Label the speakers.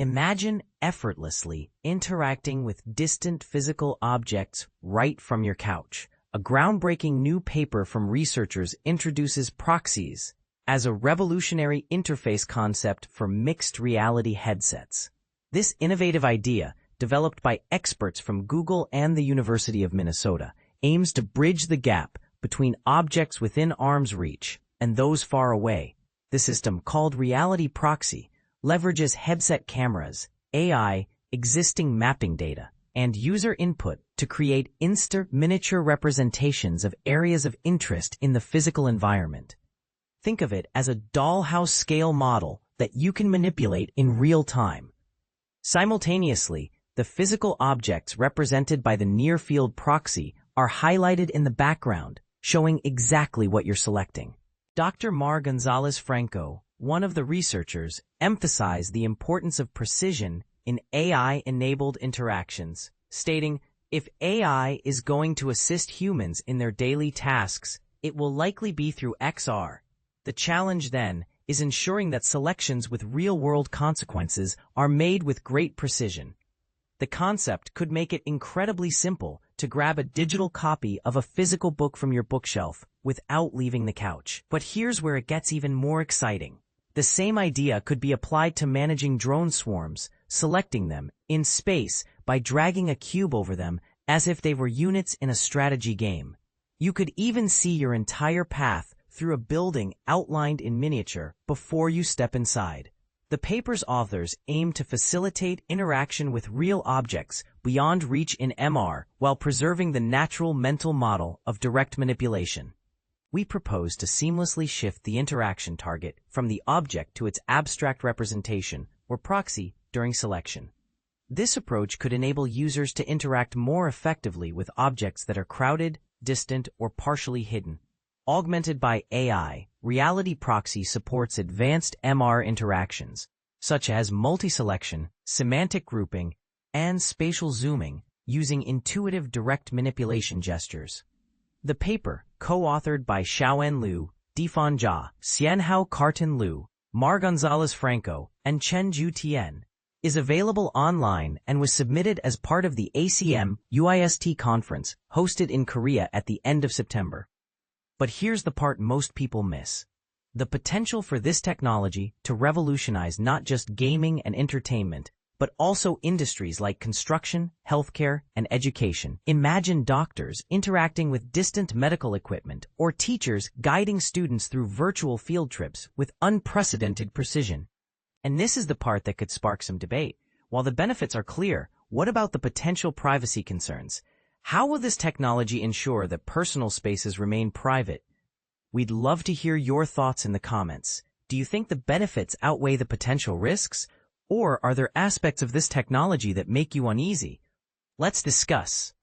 Speaker 1: Imagine effortlessly interacting with distant physical objects right from your couch. A groundbreaking new paper from researchers introduces Proxies as a revolutionary interface concept for mixed reality headsets. This innovative idea, developed by experts from Google and the University of Minnesota, aims to bridge the gap between objects within arm's reach and those far away. The system, called Reality Proxy, leverages headset cameras, AI, existing mapping data, and user input to create miniature representations of areas of interest in the physical environment. Think of it as a dollhouse-scale model that you can manipulate in real time. Simultaneously, the physical objects represented by the near-field proxy are highlighted in the background, showing exactly what you're selecting. Dr. Mar Gonzalez-Franco, one of the researchers, emphasized the importance of precision in AI-enabled interactions, stating, "If AI is going to assist humans in their daily tasks, it will likely be through XR. The challenge then is ensuring that selections with real-world consequences are made with great precision." The concept could make it incredibly simple to grab a digital copy of a physical book from your bookshelf without leaving the couch. But here's where it gets even more exciting. The same idea could be applied to managing drone swarms, selecting them in space by dragging a cube over them as if they were units in a strategy game. You could even see your entire path through a building outlined in miniature before you step inside. The paper's authors aim to facilitate interaction with real objects beyond reach in MR while preserving the natural mental model of direct manipulation. We propose to seamlessly shift the interaction target from the object to its abstract representation, or proxy, during selection. This approach could enable users to interact more effectively with objects that are crowded, distant, or partially hidden. Augmented by AI, Reality Proxy supports advanced MR interactions, such as multi-selection, semantic grouping, and spatial zooming, using intuitive direct manipulation gestures. The paper, co-authored by Xiaoen Liu, Difan Jia, Xianhao Carton Liu, Mar Gonzalez-Franco, and Chen-Ju Tian, is available online and was submitted as part of the ACM UIST conference hosted in Korea at the end of September. But here's the part most people miss: the potential for this technology to revolutionize not just gaming and entertainment, but also industries like construction, healthcare, and education. Imagine doctors interacting with distant medical equipment or teachers guiding students through virtual field trips with unprecedented precision. And this is the part that could spark some debate. While the benefits are clear, what about the potential privacy concerns? How will this technology ensure that personal spaces remain private? We'd love to hear your thoughts in the comments. Do you think the benefits outweigh the potential risks? Or are there aspects of this technology that make you uneasy? Let's discuss.